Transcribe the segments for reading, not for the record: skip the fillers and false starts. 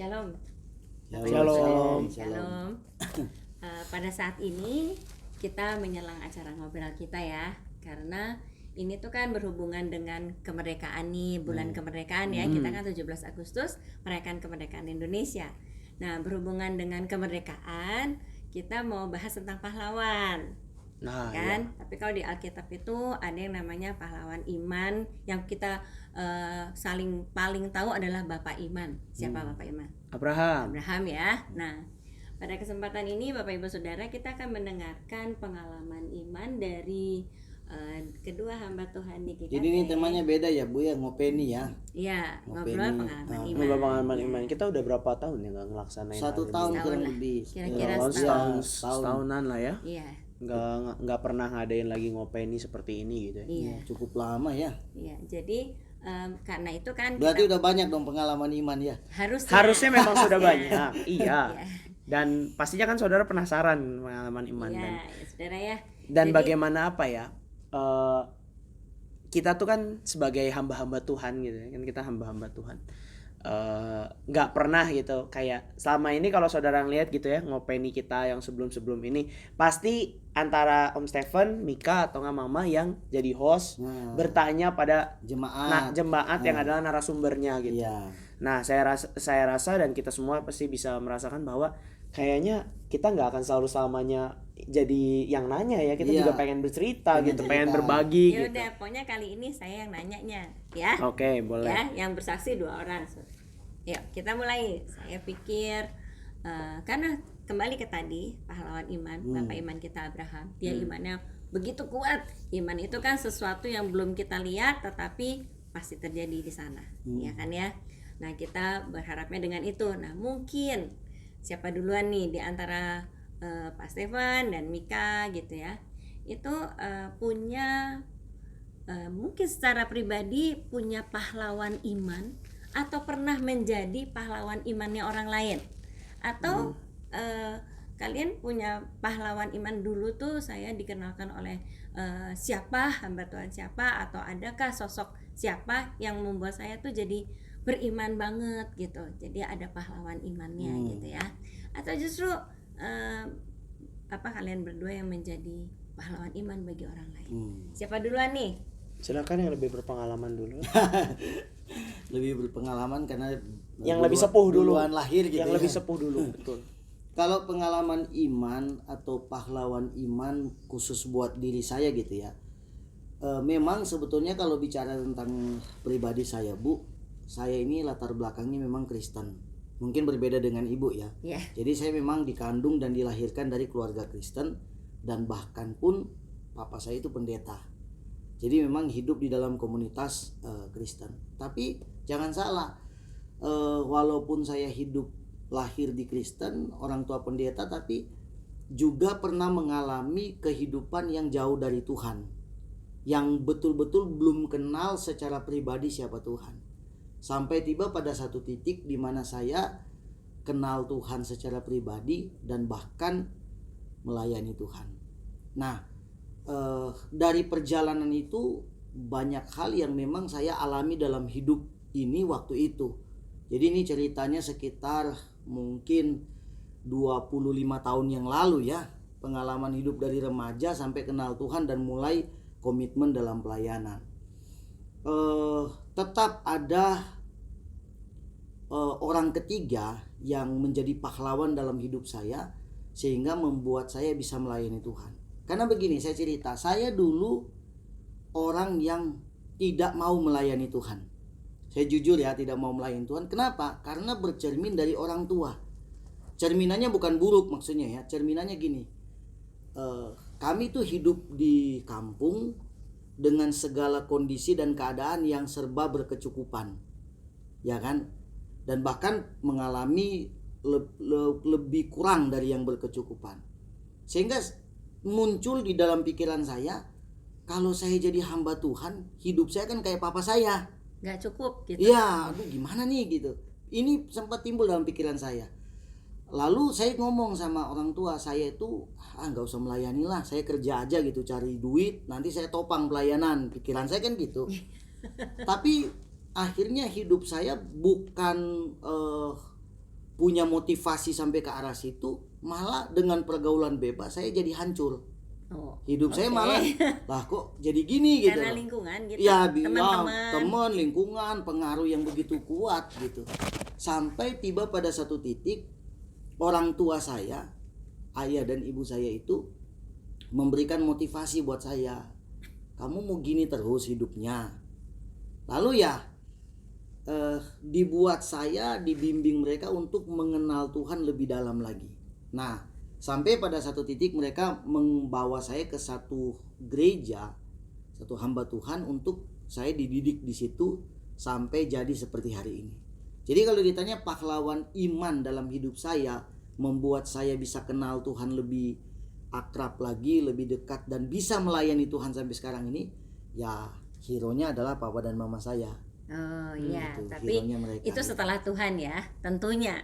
Shalom. Bapak Ibu Shalom. Saudara, Shalom. Shalom. Pada saat ini kita menyelang acara ngobrol kita ya, karena ini tuh kan berhubungan dengan kemerdekaan nih, bulan kemerdekaan ya. Kita kan 17 Agustus merayakan kemerdekaan Indonesia. Nah, berhubungan dengan kemerdekaan, kita mau bahas tentang pahlawan. Nah, Kan? Tapi kalau di Alkitab itu ada yang namanya pahlawan iman, yang kita paling tahu adalah Bapak Iman. Siapa Bapak Iman? Abraham. Abraham ya. Nah, pada kesempatan ini Bapak Ibu Saudara, kita akan mendengarkan pengalaman iman dari kedua hamba Tuhan di GKT. Jadi ini temanya beda ya Bu ya, ngopeni ya. Iya, Ngopeni. ngobrol pengalaman iman. Ngobrol pengalaman iman. Kita udah berapa tahun ya nggak ngelaksanain 1 hal ini? tahun Setahun kurang lah. lebih. Kira-kira Oh, setahun. setahunan lah ya. Iya, Nggak pernah ngadain lagi ngopeni seperti ini gitu ya. iya, Cukup lama ya. iya. Jadi karena itu kan Berarti kita udah banyak dong pengalaman iman ya. Harusnya memang sudah banyak. Iya. Iya. Dan pastinya kan saudara penasaran pengalaman iman Iya, dan ya, saudara ya. dan Jadi, bagaimana apa ya? Kita tuh kan sebagai hamba-hamba Tuhan gitu ya, kan kita hamba-hamba Tuhan. Nggak pernah gitu kayak selama ini kalau saudara ngeliat gitu ya ngopeni kita yang sebelum ini pasti antara Om Stephen, Mika atau nggak Mama yang jadi host bertanya pada jemaat yang adalah narasumbernya gitu. Iya. Nah, saya rasa dan kita semua pasti bisa merasakan bahwa kayaknya kita nggak akan selalu selamanya jadi yang nanya ya, kita Iya. juga pengen bercerita Pengen gitu, cerita. pengen berbagi ya gitu. udah, pokoknya kali ini saya yang nanyanya ya. Oke, boleh. Ya, yang bersaksi 2 orang. Yuk, kita mulai. Saya pikir karena kembali ke tadi pahlawan iman, Bapak iman kita Abraham. Dia imannya begitu kuat. Iman itu kan sesuatu yang belum kita lihat tetapi pasti terjadi di sana. Ya kan ya. Nah, kita berharapnya dengan itu. Nah, mungkin siapa duluan nih di antara Pak Stefan dan Mika gitu ya. Itu punya mungkin secara pribadi punya pahlawan iman atau pernah menjadi pahlawan imannya orang lain, atau kalian punya pahlawan iman dulu tuh saya dikenalkan oleh siapa, hamba Tuhan siapa, atau adakah sosok siapa yang membuat saya tuh jadi beriman banget gitu, jadi ada pahlawan imannya gitu ya, atau justru kalian berdua yang menjadi pahlawan iman bagi orang lain. Siapa duluan nih? Silakan yang lebih berpengalaman dulu. Lebih berpengalaman karena Yang lebih sepuh dulu. duluan lahir gitu Yang ya. lebih sepuh dulu, betul. Kalau pengalaman iman atau pahlawan iman khusus buat diri saya gitu ya. Memang sebetulnya kalau bicara tentang pribadi saya, Bu, saya ini latar belakangnya memang Kristen. Mungkin berbeda dengan Ibu ya. Yeah. Jadi saya memang dikandung dan dilahirkan dari keluarga Kristen, dan bahkan pun papa saya itu pendeta. Jadi memang hidup di dalam komunitas Kristen. Tapi jangan salah, walaupun saya hidup lahir di Kristen, orang tua pendeta, tapi juga pernah mengalami kehidupan yang jauh dari Tuhan, yang betul-betul belum kenal secara pribadi siapa Tuhan. Sampai tiba pada satu titik di mana saya kenal Tuhan secara pribadi dan bahkan melayani Tuhan. Nah, dari perjalanan itu banyak hal yang memang saya alami dalam hidup ini waktu itu. Jadi ini ceritanya sekitar mungkin 25 tahun yang lalu ya. Pengalaman hidup dari remaja sampai kenal Tuhan dan mulai komitmen dalam pelayanan. Tetap ada orang ketiga yang menjadi pahlawan dalam hidup saya, sehingga membuat saya bisa melayani Tuhan. Karena begini, saya cerita, saya dulu orang yang tidak mau melayani Tuhan. Saya jujur ya, tidak mau melayani Tuhan. Kenapa? Karena bercermin dari orang tua. Cerminannya bukan buruk maksudnya ya, cerminannya gini. Kami tuh hidup di kampung dengan segala kondisi dan keadaan yang serba berkecukupan, ya kan? Dan bahkan mengalami lebih kurang dari yang berkecukupan. Sehingga muncul di dalam pikiran saya, kalau saya jadi hamba Tuhan, hidup saya kan kayak papa saya. Gak cukup gitu. Iya, aduh gimana nih gitu. Ini sempat timbul dalam pikiran saya. Lalu saya ngomong sama orang tua saya itu, nggak usah melayani lah, saya kerja aja gitu, cari duit, nanti saya topang pelayanan. Pikiran saya kan gitu. Tapi akhirnya hidup saya bukan punya motivasi sampai ke arah situ, malah dengan pergaulan bebas saya jadi hancur. Oh, Hidup saya oke. malah lah kok jadi gini gitu. Karena loh. lingkungan gitu. Ya, Teman-teman. teman, lingkungan, pengaruh yang begitu kuat gitu. Sampai tiba pada satu titik orang tua saya, ayah dan ibu saya itu memberikan motivasi buat saya. Kamu mau gini terus hidupnya. Lalu ya dibuat saya, dibimbing mereka untuk mengenal Tuhan lebih dalam lagi. Nah, sampai pada satu titik mereka membawa saya ke satu gereja, satu hamba Tuhan untuk saya dididik di situ sampai jadi seperti hari ini. Jadi kalau ditanya pahlawan iman dalam hidup saya, membuat saya bisa kenal Tuhan lebih akrab lagi, lebih dekat dan bisa melayani Tuhan sampai sekarang ini, ya hero-nya adalah papa dan mama saya. Oh iya, Itu tapi hero-nya mereka. itu setelah Tuhan ya, tentunya.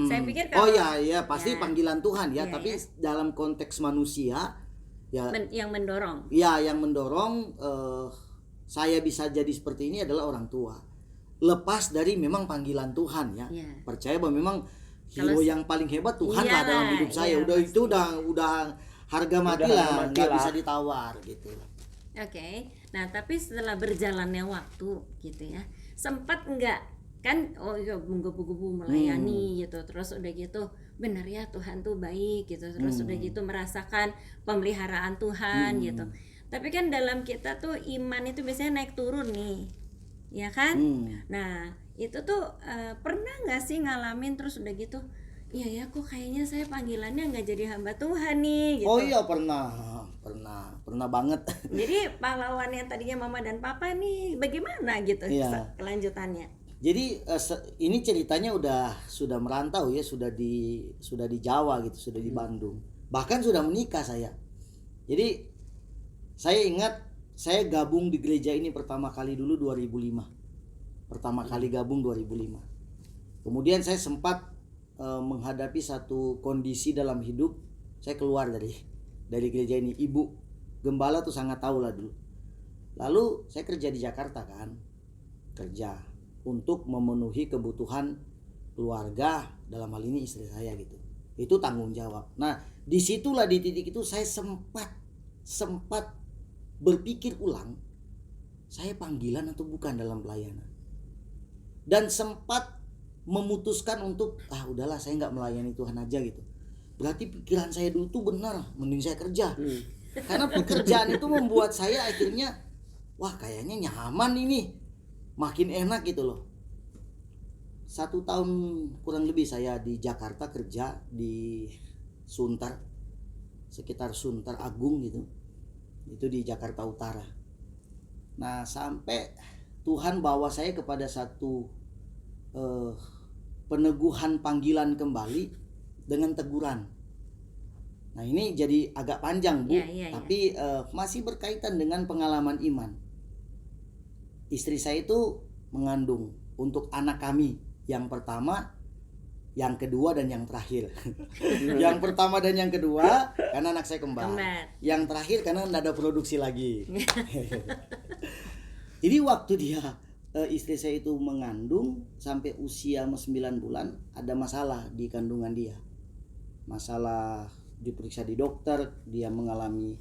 Saya pikir Oh kalau ya pasti ya, panggilan Tuhan ya, ya, tapi ya. dalam konteks manusia ya yang mendorong. ya yang mendorong saya bisa jadi seperti ini adalah orang tua. Lepas dari memang panggilan Tuhan ya. Ya. Percaya bahwa memang hero Kalau- yang paling hebat Tuhan lah Iyalah, dalam hidup saya. iya, Udah pasti. itu udah harga mati harga lah, mati nggak lah. bisa ditawar gitu. Oke, nah tapi setelah berjalannya waktu gitu ya, sempat enggak kan, oh iya menggebu-gebu melayani gitu, terus udah gitu benar ya Tuhan tuh baik gitu, terus udah gitu merasakan pemeliharaan Tuhan gitu. Tapi kan dalam kita tuh iman itu biasanya naik turun nih, ya kan? Nah itu tuh pernah nggak sih ngalamin terus udah gitu, iya ya kok kayaknya saya panggilannya nggak jadi hamba Tuhan nih gitu. Oh iya pernah banget. Jadi pahlawan yang tadinya mama dan papa nih bagaimana gitu Iya. kelanjutannya? Jadi ini ceritanya sudah merantau ya, sudah di Jawa gitu, sudah di Bandung. Bahkan sudah menikah saya. Jadi saya ingat saya gabung di gereja ini pertama kali dulu 2005. Pertama kali gabung 2005. Kemudian saya sempat menghadapi satu kondisi dalam hidup, saya keluar dari gereja ini. Ibu gembala tuh sangat tahu lah dulu. Lalu saya kerja di Jakarta kan. Kerja untuk memenuhi kebutuhan keluarga, dalam hal ini istri saya gitu. Itu tanggung jawab. Nah, disitulah di titik itu saya sempat berpikir ulang, saya panggilan atau bukan dalam pelayanan. Dan sempat memutuskan untuk udahlah saya nggak melayani Tuhan aja gitu. Berarti pikiran saya dulu tuh benar, mending saya kerja. Karena pekerjaan itu membuat saya akhirnya wah kayaknya nyaman ini, makin enak gitu loh. 1 tahun kurang lebih saya di Jakarta kerja di Sunter, sekitar Sunter Agung gitu, itu di Jakarta Utara. Nah sampai Tuhan bawa saya kepada satu peneguhan panggilan kembali dengan teguran. Nah ini jadi agak panjang Bu, Ya. tapi masih berkaitan dengan pengalaman iman. Istri saya itu mengandung untuk anak kami yang pertama, yang kedua dan yang terakhir. Yang pertama dan yang kedua karena anak saya kembar. Yang terakhir karena tidak ada produksi lagi. Jadi waktu istri saya itu mengandung sampai usia 9 bulan ada masalah di kandungan dia. Masalah diperiksa di dokter, dia mengalami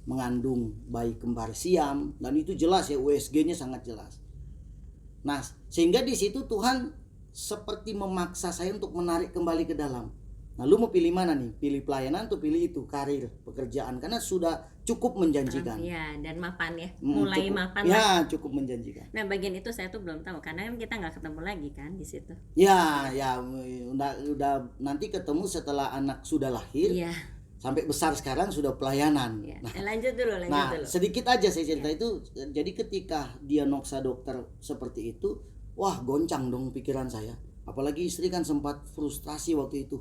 mengandung bayi kembar siam dan itu jelas ya USG-nya sangat jelas. Nah, sehingga di situ Tuhan seperti memaksa saya untuk menarik kembali ke dalam. Nah, lu mau pilih mana nih? Pilih pelayanan atau pilih itu karir, pekerjaan karena sudah cukup menjanjikan. Ya, dan mapan ya. Mulai cukup, mapan ya, lah. cukup menjanjikan. Nah, bagian itu saya tuh belum tahu karena kan kita nggak ketemu lagi kan di situ. Ya, udah nanti ketemu setelah anak sudah lahir. Iya. Sampai besar sekarang sudah pelayanan. Ya. Nah, Lanjut dulu. sedikit aja saya cerita itu. Jadi ketika dia noksa dokter seperti itu, wah goncang dong pikiran saya. Apalagi istri kan sempat frustrasi waktu itu.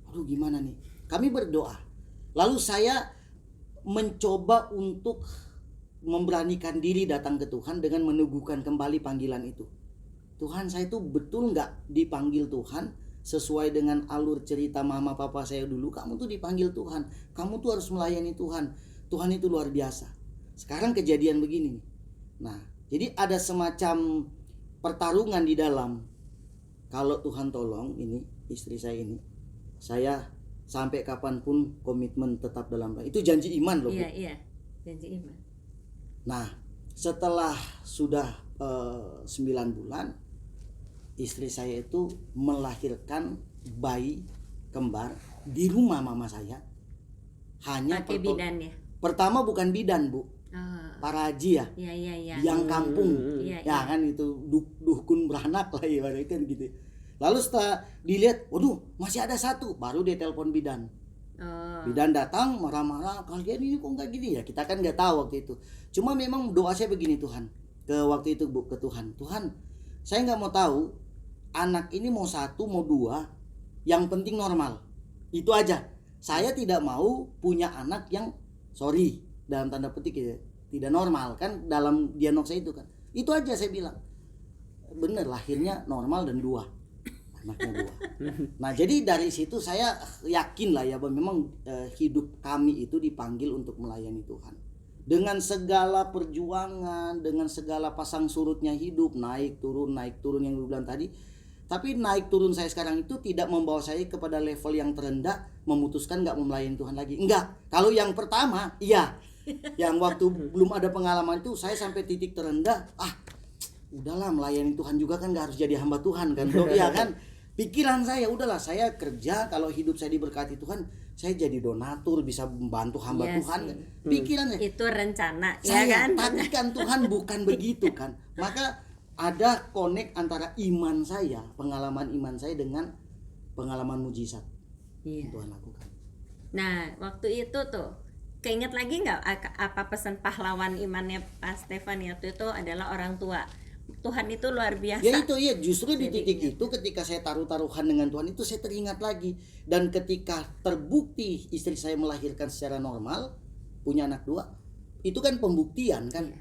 Aduh gimana nih? Kami berdoa. Lalu saya mencoba untuk memberanikan diri datang ke Tuhan dengan meneguhkan kembali panggilan itu. Tuhan, saya itu betul nggak dipanggil Tuhan sesuai dengan alur cerita mama papa saya dulu? Kamu tuh dipanggil Tuhan. Kamu tuh harus melayani Tuhan. Tuhan itu luar biasa. Sekarang kejadian begini. Nah, jadi ada semacam pertarungan di dalam kalau Tuhan tolong ini istri saya ini, saya sampai kapanpun komitmen tetap dalam itu janji iman loh. Iya, iya. Janji iman. Nah, setelah sudah 9 bulan, istri saya itu melahirkan bayi kembar di rumah mama saya. Hanya Pakai bidan ya. pertama bukan bidan, Bu. Para haji ya. Iya, iya, iya. Yang kampung. Iya, Ya kan itu dukun beranak lah ibaratnya kan gitu. Lalu setelah dilihat, waduh masih ada satu, baru dia telepon bidan. Bidan datang marah-marah, kalian ini kok nggak gini ya? Kita kan nggak tahu waktu itu. Cuma memang doa saya begini Tuhan, ke waktu itu Bu, ke Tuhan. Tuhan, saya nggak mau tahu anak ini mau 1 mau 2, yang penting normal. Itu aja. Saya tidak mau punya anak yang sorry dalam tanda petik ya, tidak normal kan dalam diagnosa itu kan. Itu aja saya bilang. Bener lahirnya normal dan 2. Anaknya 2. Nah, jadi dari situ saya yakin lah ya bahwa memang hidup kami itu dipanggil untuk melayani Tuhan. Dengan segala perjuangan, dengan segala pasang surutnya hidup, naik turun yang gue bilang tadi. Tapi naik turun saya sekarang itu tidak membawa saya kepada level yang terendah, memutuskan gak mau melayani Tuhan lagi. Enggak. Kalau yang pertama, iya. Yang waktu belum ada pengalaman itu saya sampai titik terendah, udahlah melayani Tuhan juga kan gak harus jadi hamba Tuhan kan. Iya kan? Pikiran saya udahlah saya kerja, kalau hidup saya diberkati Tuhan, saya jadi donatur, bisa membantu hamba Tuhan. Pikirannya itu rencana saya, ya kan. tapi kan Tuhan bukan begitu kan. Maka ada connect antara iman saya, pengalaman iman saya dengan pengalaman mujizat yang Tuhan lakukan. Nah, waktu itu tuh keinget lagi nggak apa pesan pahlawan imannya Pak Stefan waktu itu adalah orang tua. Tuhan itu luar biasa. Ya itu ya, justru di titik itu ketika saya taruhan dengan Tuhan itu saya teringat lagi. Dan ketika terbukti istri saya melahirkan secara normal, punya anak 2, itu kan pembuktian kan.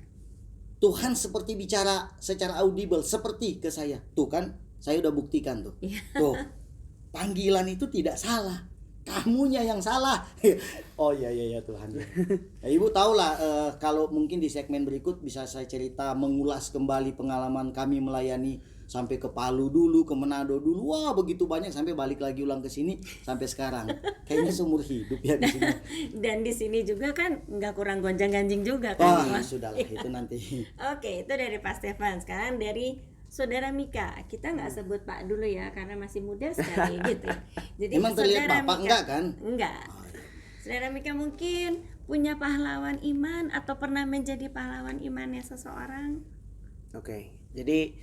Tuhan seperti bicara secara audible seperti ke saya. Tuh kan, saya udah buktikan tuh. Tuh, panggilan itu tidak salah. Kamunya yang salah. Oh iya Tuhan. Nah, Ibu tahu lah kalau mungkin di segmen berikut bisa saya cerita mengulas kembali pengalaman kami melayani sampai ke Palu dulu, ke Manado dulu. Wah, begitu banyak sampai balik lagi ulang ke sini sampai sekarang. Kayaknya seumur hidup ya di sini. Dan di sini juga kan nggak kurang gonjang-ganjing juga kan. Wah, sudahlah itu nanti. Oke, itu dari Pak Stefan. Sekarang dari Saudara Mika, kita nggak sebut Pak dulu ya karena masih muda sekali gitu. Jadi emang terlihat Saudara Bapak Mika, enggak kan? Enggak. Saudara Mika mungkin punya pahlawan iman atau pernah menjadi pahlawan imannya seseorang? Oke, jadi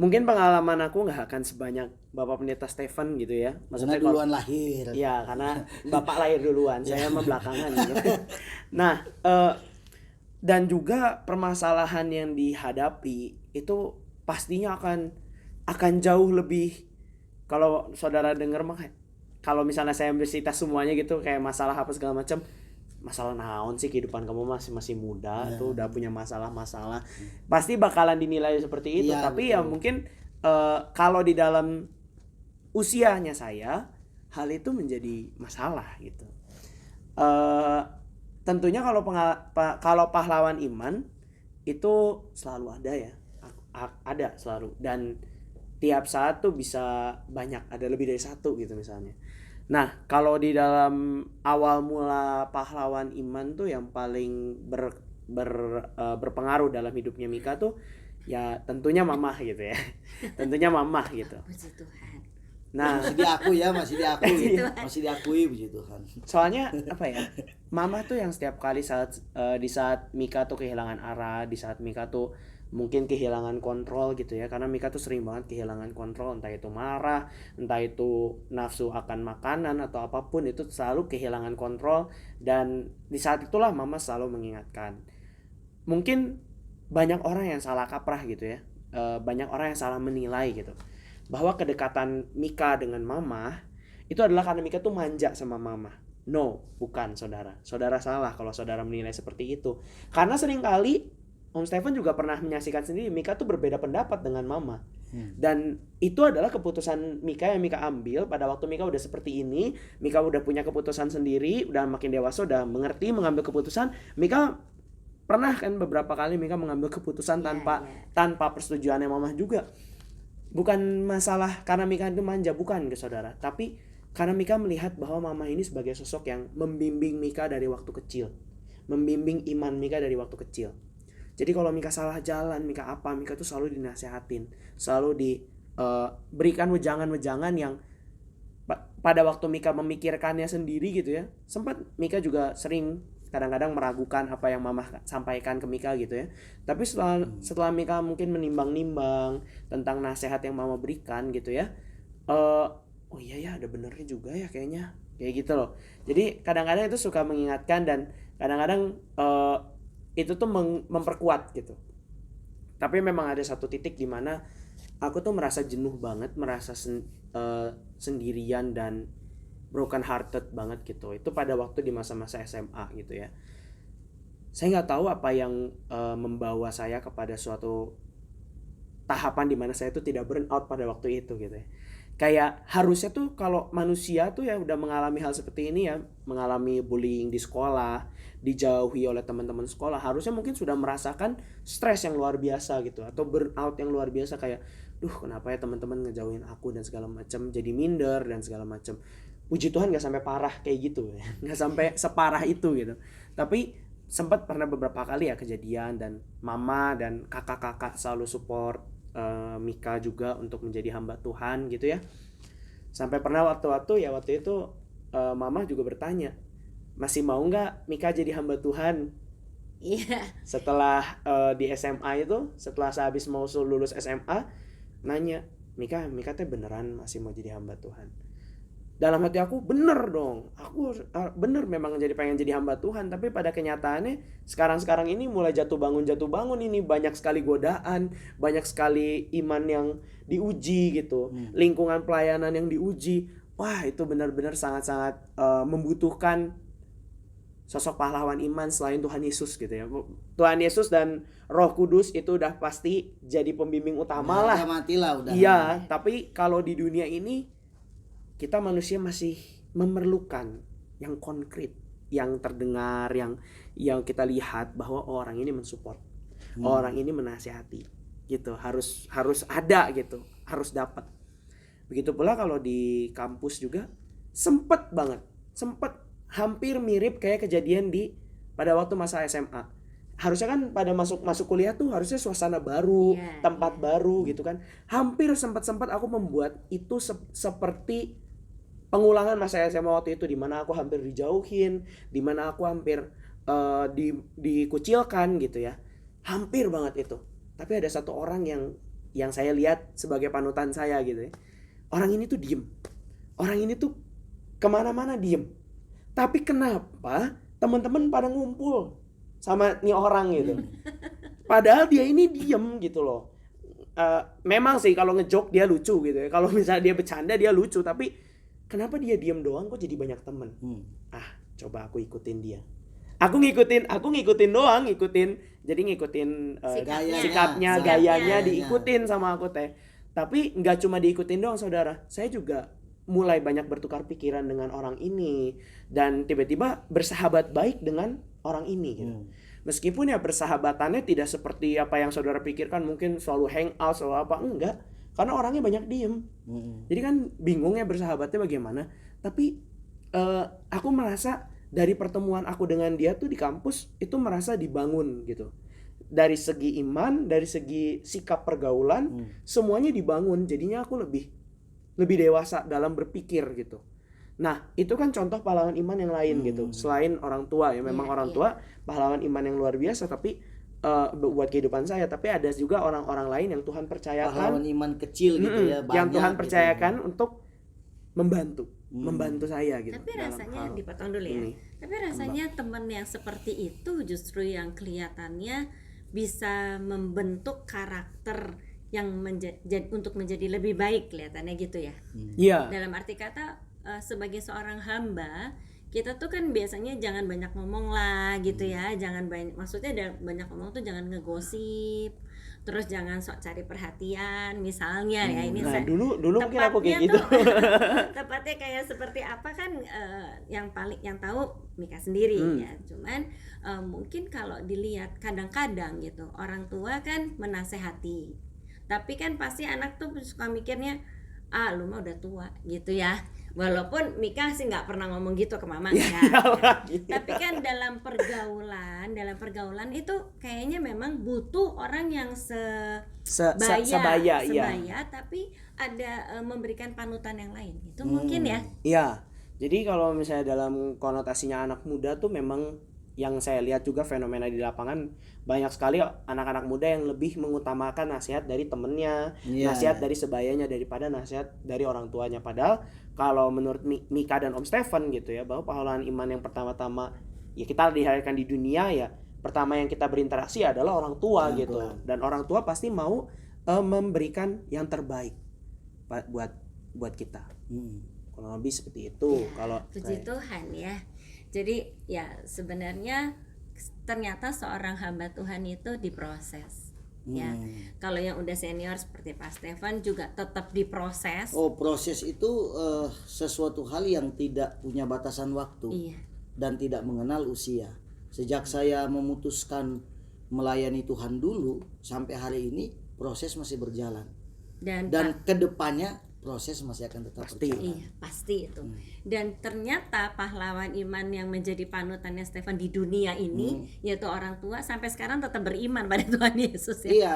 mungkin pengalaman aku nggak akan sebanyak Bapak Pendeta Stefan gitu ya. Maksudnya duluan lahir. Iya, karena Bapak lahir duluan, saya mah belakangan gitu. Nah, dan juga permasalahan yang dihadapi itu pastinya akan jauh lebih, kalau saudara dengar mah kalau misalnya saya bercerita semuanya gitu kayak masalah apa segala macam, masalah naon sih kehidupan kamu masih muda tuh udah punya masalah pasti bakalan dinilai seperti itu. Tapi betul. Ya mungkin kalau di dalam usianya saya hal itu menjadi masalah gitu. Tentunya kalau pahlawan iman itu selalu ada ya, ada selalu, dan tiap saat tuh bisa banyak, ada lebih dari satu gitu misalnya. Nah, kalau di dalam awal mula pahlawan iman tuh yang paling berpengaruh dalam hidupnya Mika tuh ya tentunya mamah gitu ya. Tentunya mamah gitu. Puji Tuhan. Nah, masih diakui puji Tuhan. Soalnya apa ya? Mama tuh yang setiap kali di saat Mika tuh kehilangan arah, di saat Mika tuh mungkin kehilangan kontrol gitu ya, karena Mika tuh sering banget kehilangan kontrol, entah itu marah, entah itu nafsu akan makanan atau apapun, itu selalu kehilangan kontrol. Dan di saat itulah Mama selalu mengingatkan. Mungkin banyak orang yang salah kaprah gitu ya, banyak orang yang salah menilai gitu, bahwa kedekatan Mika dengan Mama itu adalah karena Mika tuh manja sama Mama. No, bukan saudara. Saudara salah kalau saudara menilai seperti itu. Karena seringkali Om Stefan juga pernah menyaksikan sendiri Mika tuh berbeda pendapat dengan Mama. Dan itu adalah keputusan Mika yang Mika ambil pada waktu Mika udah seperti ini. Mika udah punya keputusan sendiri, udah makin dewasa, udah mengerti mengambil keputusan. Mika pernah kan beberapa kali Mika mengambil keputusan tanpa persetujuannya Mama juga. bukan masalah karena Mika itu manja, bukan ke saudara, tapi karena Mika melihat bahwa mama ini sebagai sosok yang membimbing Mika dari waktu kecil, membimbing iman Mika dari waktu kecil. Jadi kalau Mika salah jalan, Mika tuh selalu dinasehatin, selalu diberikan wejangan-wejangan yang pada waktu Mika memikirkannya sendiri gitu ya, sempat Mika juga sering kadang-kadang meragukan apa yang mama sampaikan ke Mika gitu ya. Tapi setelah Mika mungkin menimbang-nimbang tentang nasihat yang mama berikan gitu ya, oh iya ya, ada benernya juga ya kayaknya, kayak gitu loh. Jadi kadang-kadang itu suka mengingatkan, dan kadang-kadang itu tuh memperkuat gitu. Tapi memang ada satu titik di mana aku tuh merasa jenuh banget, merasa sendirian dan broken hearted banget gitu. Itu pada waktu di masa-masa SMA gitu ya. Saya nggak tahu apa yang membawa saya kepada suatu tahapan di mana saya tuh tidak burn out pada waktu itu gitu ya. Kayak harusnya tuh kalau manusia tuh ya udah mengalami hal seperti ini ya, mengalami bullying di sekolah, dijauhi oleh teman-teman sekolah, harusnya mungkin sudah merasakan stres yang luar biasa gitu, atau burnout yang luar biasa, kayak kenapa ya teman-teman ngejauhin aku dan segala macam, jadi minder dan segala macam. Puji Tuhan nggak sampai parah kayak gitu ya, nggak sampai separah itu gitu. Tapi sempat pernah beberapa kali ya kejadian, dan mama dan kakak-kakak selalu support Mika juga untuk menjadi hamba Tuhan gitu ya. Sampai pernah waktu itu mama juga bertanya, masih mau nggak Mika jadi hamba Tuhan? Iya. Setelah di SMA itu, setelah sehabis mau lulus SMA, nanya, Mika teh beneran masih mau jadi hamba Tuhan? Dalam hati aku, bener dong, aku bener memang pengen jadi hamba Tuhan. Tapi pada kenyataannya sekarang ini mulai jatuh bangun ini, banyak sekali godaan, banyak sekali iman yang diuji gitu, lingkungan pelayanan yang diuji. Wah, itu benar-benar sangat-sangat membutuhkan sosok pahlawan iman selain Tuhan Yesus gitu ya. Tuhan Yesus dan Roh Kudus itu udah pasti jadi pembimbing utama lah. Udah. Iya, tapi kalau di dunia ini kita manusia masih memerlukan yang konkret, yang terdengar, yang kita lihat bahwa orang ini mensupport, orang ini menasihati, gitu. Harus ada gitu, harus dapat. Begitu pula kalau di kampus juga sempet hampir mirip kayak kejadian pada waktu masa SMA. Harusnya kan pada masuk kuliah tuh harusnya suasana baru, tempat baru gitu kan. Hampir sempat aku membuat itu seperti pengulangan masa SMA waktu itu, di mana aku hampir dijauhin, di mana aku hampir dikucilkan gitu ya. Hampir banget itu. Tapi ada satu orang yang saya lihat sebagai panutan saya gitu ya. Orang ini tuh diem. Orang ini tuh kemana-mana diem. Tapi kenapa teman-teman pada ngumpul sama nih orang gitu? Padahal dia ini diem gitu loh. Memang sih kalau ngejok dia lucu gitu ya. Kalau misalnya dia bercanda dia lucu, tapi kenapa dia diem doang kok jadi banyak temen? Coba aku ikutin dia. Aku ngikutin doang, jadi ngikutin sikapnya, gayanya diikutin sama aku teh. Tapi nggak cuma diikutin doang saudara, saya juga mulai banyak bertukar pikiran dengan orang ini, dan tiba-tiba bersahabat baik dengan orang ini gitu. Meskipun ya persahabatannya tidak seperti apa yang saudara pikirkan, mungkin selalu hangout selalu apa, enggak. Karena orangnya banyak diem. Jadi kan bingung ya bersahabatnya bagaimana. Tapi aku merasa dari pertemuan aku dengan dia tuh di kampus itu merasa dibangun gitu. Dari segi iman, dari segi sikap pergaulan, semuanya dibangun. Jadinya aku lebih dewasa dalam berpikir gitu. Nah, itu kan contoh pahlawan iman yang lain gitu. Selain orang tua ya, memang orang tua pahlawan iman yang luar biasa, tapi buat kehidupan saya, tapi ada juga orang-orang lain yang Tuhan percayakan, pahlawan iman kecil gitu ya, banyak yang Tuhan percayakan gitu. Untuk membantu saya gitu. Tapi rasanya dipotong dulu ya. Tapi rasanya teman yang seperti itu justru yang kelihatannya bisa membentuk karakter yang untuk menjadi lebih baik, kelihatannya gitu ya. Iya. Dalam arti kata sebagai seorang hamba, kita tuh kan biasanya jangan banyak ngomong lah gitu ya, jangan maksudnya banyak ngomong tuh jangan ngegosip, terus jangan sok cari perhatian misalnya ya. Ini dulu mungkin aku kayak gitu. Tepatnya kayak seperti apa kan, yang tahu Mika sendiri ya. Cuman mungkin kalau dilihat kadang-kadang gitu, orang tua kan menasehati, Tapi kan pasti anak tuh suka mikirnya, lu mah udah tua gitu ya. Walaupun Mika sih nggak pernah ngomong gitu ke mama enggak. Tapi kan dalam pergaulan itu kayaknya memang butuh orang yang sebaya, iya. tapi ada memberikan panutan yang lain. Itu mungkin ya. Iya. Jadi kalau misalnya dalam konotasinya anak muda tuh memang yang saya lihat juga fenomena di lapangan, banyak sekali anak-anak muda yang lebih mengutamakan nasihat dari temennya, nasihat dari sebayanya daripada nasihat dari orang tuanya. Padahal kalau menurut Mika dan Om Stephen gitu ya, bahwa pahlawan iman yang pertama-tama ya kita dilahirkan di dunia ya, pertama yang kita berinteraksi adalah orang tua gitu. Dan orang tua pasti mau memberikan yang terbaik buat kita. Kurang lebih seperti itu. Kalau puji Tuhan ya. Jadi ya sebenarnya ternyata seorang hamba Tuhan itu diproses. Ya, kalau yang udah senior seperti Pak Stefan juga tetap diproses. Proses itu sesuatu hal yang tidak punya batasan waktu dan tidak mengenal usia. Sejak saya memutuskan melayani Tuhan dulu sampai hari ini proses masih berjalan. Dan kedepannya proses masih akan tetap berjalan. Iya, pasti itu. Dan ternyata pahlawan iman yang menjadi panutannya Stefan di dunia ini yaitu orang tua sampai sekarang tetap beriman pada Tuhan Yesus ya. Iya,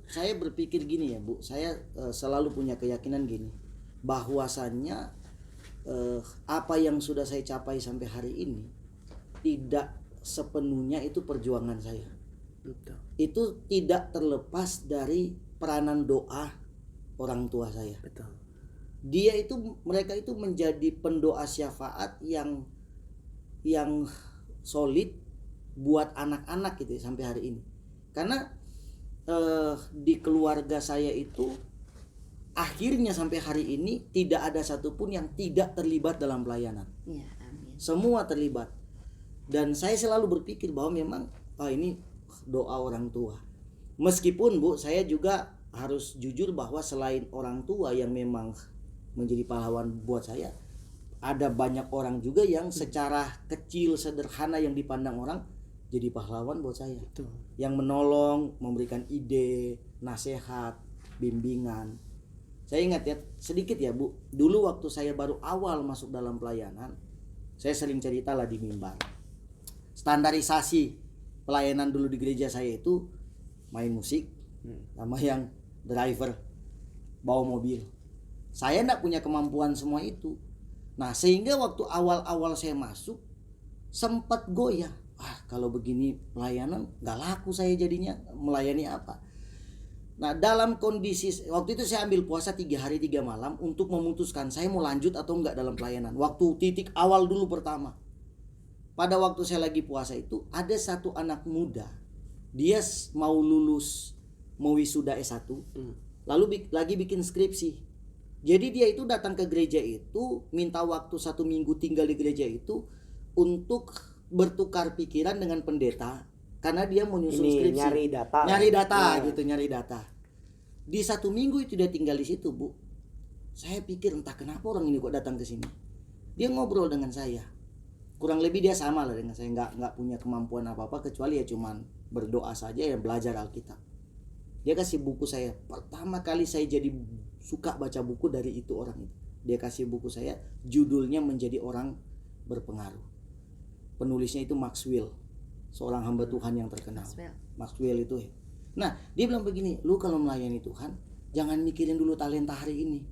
saya berpikir gini ya, Bu. Saya selalu punya keyakinan gini, bahwasannya apa yang sudah saya capai sampai hari ini tidak sepenuhnya itu perjuangan saya. Betul. Itu tidak terlepas dari peranan doa orang tua saya. Betul. Mereka itu menjadi pendoa syafaat yang solid buat anak-anak gitu sampai hari ini. Karena di keluarga saya itu akhirnya sampai hari ini tidak ada satupun yang tidak terlibat dalam pelayanan. Ya, amin. Semua terlibat. Dan saya selalu berpikir bahwa memang ini doa orang tua. Meskipun Bu, saya juga harus jujur bahwa selain orang tua yang memang menjadi pahlawan buat saya, ada banyak orang juga yang secara kecil sederhana yang dipandang orang jadi pahlawan buat saya. Betul. Yang menolong, memberikan ide, nasihat, bimbingan. Saya ingat ya sedikit ya Bu, dulu waktu saya baru awal masuk dalam pelayanan, saya sering cerita lah di mimbar. Standarisasi pelayanan dulu di gereja saya itu main musik sama yang driver bawa mobil. Saya enggak punya kemampuan semua itu. Nah, sehingga waktu awal-awal saya masuk sempat goyah. Kalau begini pelayanan enggak laku saya jadinya, melayani apa. Nah, dalam kondisi waktu itu saya ambil puasa 3 hari 3 malam untuk memutuskan saya mau lanjut atau enggak dalam pelayanan. Waktu titik awal dulu pertama. Pada waktu saya lagi puasa itu ada satu anak muda. Dia mau lulus, mau wisuda S1, lalu lagi bikin skripsi. Jadi dia itu datang ke gereja itu, minta waktu 1 minggu tinggal di gereja itu untuk bertukar pikiran dengan pendeta, karena dia mau nyusun skripsi. Nyari data. Di 1 minggu itu dia tinggal di situ, Bu. Saya pikir entah kenapa orang ini kok datang ke sini. Dia ngobrol dengan saya. Kurang lebih dia sama lah dengan saya, nggak punya kemampuan apa-apa kecuali ya cuman berdoa saja ya, belajar Alkitab. Dia kasih buku saya. Pertama kali saya jadi suka baca buku dari itu orang itu. Dia kasih buku saya, judulnya Menjadi Orang Berpengaruh. Penulisnya itu Maxwell, seorang hamba Tuhan yang terkenal. Maxwell itu. Nah, dia bilang begini, lu kalau melayani Tuhan, jangan mikirin dulu talenta hari ini.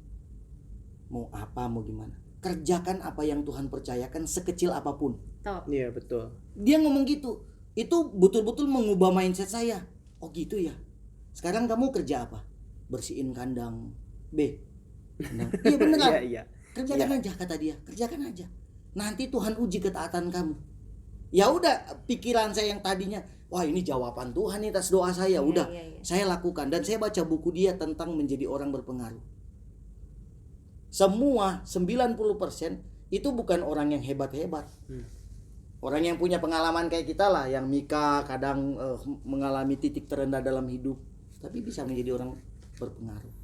Mau apa, mau gimana. Kerjakan apa yang Tuhan percayakan sekecil apapun. Iya, betul. Dia ngomong gitu. Itu betul-betul mengubah mindset saya. Oh gitu ya. Sekarang kamu kerja apa? Bersihin kandang B. Iya beneran. Kerjakan aja kata dia. Kerjakan aja. Nanti Tuhan uji ketaatan kamu. Ya udah, pikiran saya yang tadinya, wah ini jawaban Tuhan nih atas doa saya. Udah, saya lakukan. Dan saya baca buku dia tentang menjadi orang berpengaruh. Semua 90% itu bukan orang yang hebat-hebat. Orang yang punya pengalaman kayak kita lah, yang Mika kadang mengalami titik terendah dalam hidup, tapi bisa menjadi orang berpengaruh.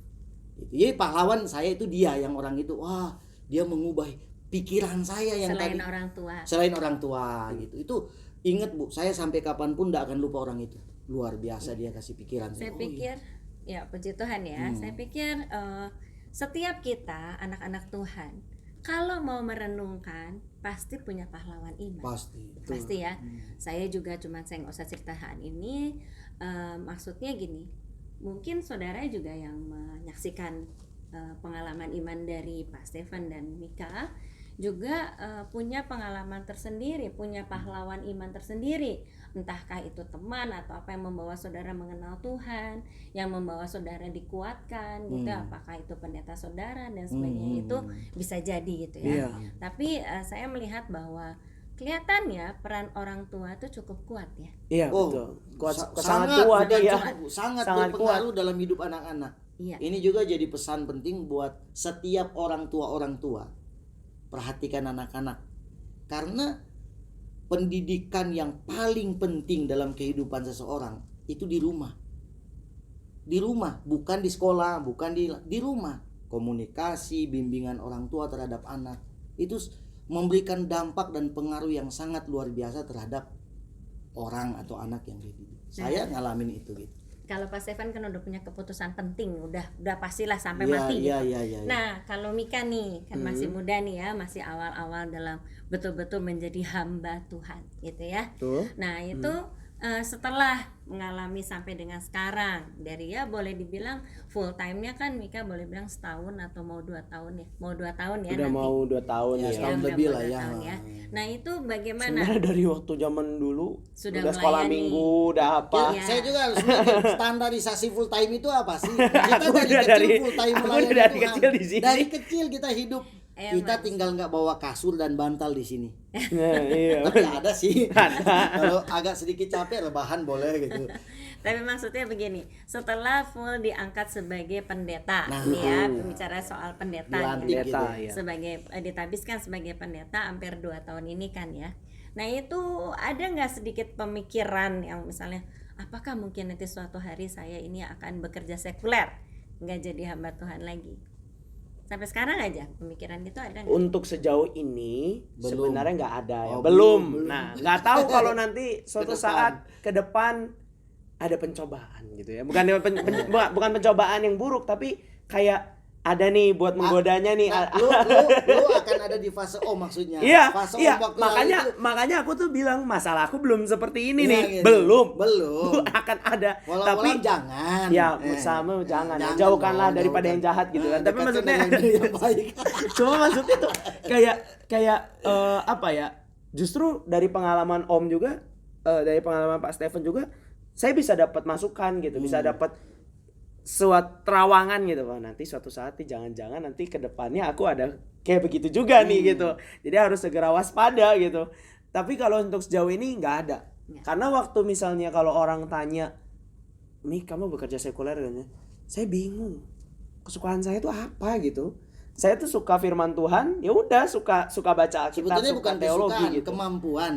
Jadi pahlawan saya itu dia, yang orang itu, wah dia mengubah pikiran saya yang selain orang tua gitu. Itu ingat Bu, saya sampai kapanpun tidak akan lupa orang itu. Luar biasa dia kasih pikiran. Saya pikir Ya, puji Tuhan ya. Saya pikir setiap kita anak-anak Tuhan kalau mau merenungkan pasti punya pahlawan iman. Pasti ya. Saya juga saya nggak usah ceritakan ini. Maksudnya gini, mungkin saudara juga yang menyaksikan pengalaman iman dari Pak Stefan dan Mika juga punya pengalaman tersendiri, punya pahlawan iman tersendiri. Entahkah itu teman atau apa yang membawa saudara mengenal Tuhan, yang membawa saudara dikuatkan gitu, apakah itu pendeta saudara dan sebagainya, itu bisa jadi gitu ya. Tapi saya melihat bahwa kelihatannya peran orang tua itu cukup kuat ya. Iya, betul. Sangat kuat ya. Sangat Sangat berpengaruh dalam hidup anak-anak. Iya. Ini juga jadi pesan penting buat setiap orang tua. Perhatikan anak-anak. Karena pendidikan yang paling penting dalam kehidupan seseorang itu di rumah. Di rumah, bukan di sekolah, bukan di rumah. Komunikasi, bimbingan orang tua terhadap anak itu memberikan dampak dan pengaruh yang sangat luar biasa terhadap orang atau anak yang dididik. Saya ngalamin itu gitu. Kalau Pak Stefan kan udah punya keputusan penting, udah pastilah sampai Iya, mati iya, gitu. iya, iya. Nah, kalau Mika nih kan masih muda nih ya, masih awal-awal dalam betul-betul menjadi hamba Tuhan gitu ya. Tuh. Nah, itu setelah mengalami sampai dengan sekarang, dari ya boleh dibilang full time-nya kan Mika boleh bilang setahun atau mau 2 tahun ya. Mau 2 tahun ya Udah nanti. mau 2 tahun Ya, ya. setahun udah lebih mau lah 2 ya. tahun ya. Nah, itu bagaimana? Sebenarnya dari waktu zaman dulu Sudah udah sekolah melayani. minggu, udah apa. Iya. Saya juga harus mikir standarisasi full time itu apa sih? Kita Aku dari udah kecil dari- full time aku melayani udah dari Tuhan. kecil di sini. Dari kecil kita hidup. Kita Mas. tinggal nggak bawa kasur dan bantal di sini. Nah, iya. Tapi ada sih. Kalau agak sedikit capek rebahan boleh gitu. Tapi maksudnya begini, setelah full diangkat sebagai pendeta, Nah, nih ya, bicara soal pendeta, Dilantik ya. gitu. Pendeta, ya. Sebagai ditabiskan sebagai pendeta hampir 2 tahun ini kan ya. Nah itu ada nggak sedikit pemikiran yang misalnya, apakah mungkin nanti suatu hari saya ini akan bekerja sekuler, nggak jadi hamba Tuhan lagi? Sampai sekarang aja pemikiran itu ada nggak? Untuk sejauh ini Belum. sebenarnya nggak ada ya. Oh, belum. belum. Nah, nggak tahu kalau nanti suatu Ke depan. saat ke depan ada pencobaan gitu ya. Bukan pencobaan yang buruk, tapi kayak ada nih buat menggodanya nih. Nah, lu akan ada di fase O maksudnya. Iya, Fase iya. waktu lalu itu Makanya aku tuh bilang masalah aku belum seperti ini Iya, nih. gitu. Belum. Belum. Akan ada. Walau-walau Tapi jangan. ya sama jangan. Jangan Jauhkanlah dong, daripada jauhkan. yang jahat gitu kan. Tapi Dekatkan maksudnya dengan yang baik. cuma maksudnya tuh kayak apa ya? Justru dari pengalaman Om juga, dari pengalaman Pak Stefan juga, saya bisa dapat masukan gitu, bisa dapat suatu terawangan gitu. Wah, nanti suatu saat nih jangan-jangan nanti ke depannya aku ada kayak begitu juga nih gitu. Jadi harus segera waspada gitu. Tapi kalau untuk sejauh ini nggak ada. Karena waktu misalnya kalau orang tanya, "Mi, kamu bekerja sekuler kan?" Saya bingung. Kesukaan saya itu apa gitu. Saya tuh suka firman Tuhan, ya udah suka baca Alkitab, Sebetulnya suka bukan teologi kesukaan, gitu. kemampuan.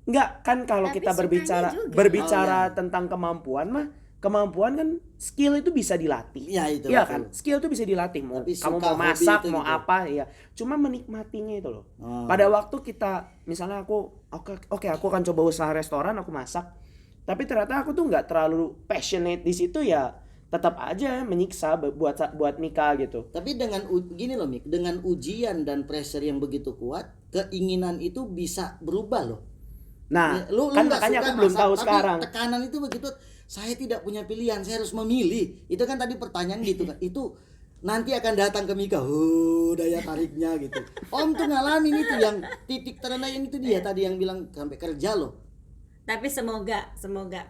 Enggak, kan kalau Tapi kita sukanya juga. berbicara Oh, iya. tentang kemampuan mah, kemampuan kan skill itu bisa dilatih. Iya, itu Iya betul. kan? Skill itu bisa dilatih. Mau Tapi kamu suka mau hobi masak, itu mau gitu. apa, ya. Cuma menikmatinya itu loh. Oh. Pada waktu kita misalnya oke, aku akan coba usaha restoran, aku masak. Tapi ternyata aku tuh nggak terlalu passionate di situ, ya tetap aja menyiksa buat Mika gitu. Tapi dengan gini loh Mik, dengan ujian dan pressure yang begitu kuat, keinginan itu bisa berubah loh. Nah, Lu kan nggak makanya suka aku belum masak, tahu tapi sekarang. tekanan itu begitu, saya tidak punya pilihan, saya harus memilih. Itu kan tadi pertanyaan gitu kan. Itu nanti akan datang ke Mika, daya tariknya gitu. Om tuh ngalamin itu yang titik terendah yang itu dia tadi yang bilang sampai kerja loh. Tapi semoga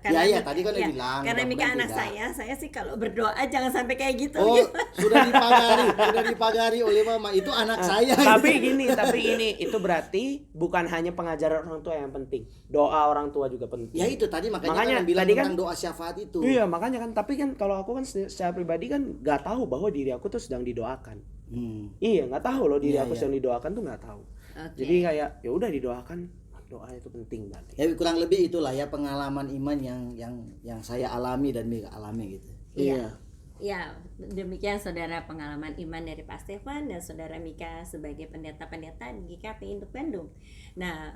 Iya, tadi kan udah bilang, karena Mika mudah-mudahan anak tidak. saya sih kalau berdoa jangan sampai kayak gitu. Oh, gitu. sudah dipagari oleh mama. Itu anak saya. Tapi gini, itu berarti bukan hanya pengajaran orang tua yang penting. Doa orang tua juga penting. Ya itu tadi Makanya makanya kan bilang tadi tentang kan- doa syafaat itu. Iya, makanya kan. Tapi kan kalau aku kan secara pribadi kan nggak tahu bahwa diri aku tuh sedang didoakan. Iya, nggak tahu loh diri Iya, aku iya. sedang didoakan tuh nggak tahu. Oke. Jadi kayak ya udah didoakan, doa itu penting berarti. Ya kurang lebih itulah ya pengalaman iman yang saya alami dan Mika alami gitu. Iya. Ya, demikian saudara pengalaman iman dari Pak Stefan dan saudara Mika sebagai pendeta-pendeta di GKP Induk Bandung. Nah,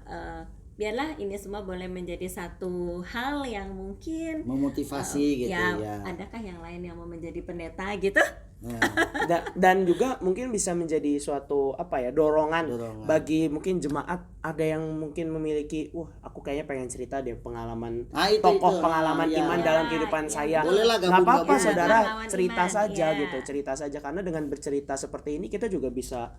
biarlah ini semua boleh menjadi satu hal yang mungkin Memotivasi gitu ya. adakah yang lain yang mau menjadi pendeta gitu? Nah, Dan juga mungkin bisa menjadi suatu dorongan bagi mungkin jemaat, ada yang mungkin memiliki aku kayaknya pengen cerita deh pengalaman tokoh pengalaman iman dalam kehidupan saya. Bolehlah Nggak apa-apa gabung-gabung. saudara, Pengalaman cerita iman, saja ya. gitu, cerita saja, karena dengan bercerita seperti ini kita juga bisa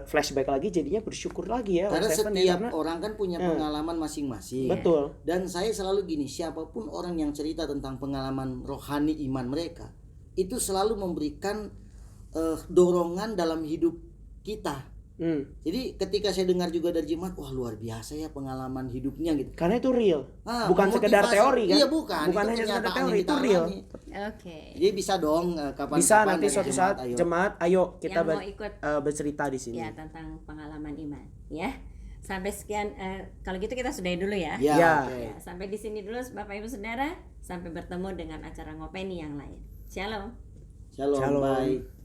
flashback lagi, jadinya bersyukur lagi ya. Karena Stephen, setiap karena orang kan punya pengalaman masing-masing. betul. Dan saya selalu gini, siapapun orang yang cerita tentang pengalaman rohani iman mereka, itu selalu memberikan dorongan dalam hidup kita. Jadi ketika saya dengar juga dari jemaat, wah luar biasa ya pengalaman hidupnya gitu. Karena itu real, bukan sekedar memotivasi. teori kan? Iya, bukan hanya itu sekedar kenyataan teori, yang itu kita real. alami. Oke. Jadi bisa dong kapan-kapan Bisa nanti dari suatu saat ayo. jemaat, ayo kita Yang mau ikut bercerita di sini. ya tentang pengalaman iman ya. Sampai sekian, kalau gitu kita sudahi dulu ya. Ya. Oke. Ya, sampai di sini dulu Bapak Ibu Saudara, sampai bertemu dengan acara ngopeni yang lain. Shalom. Shalom. Shalom. Bye.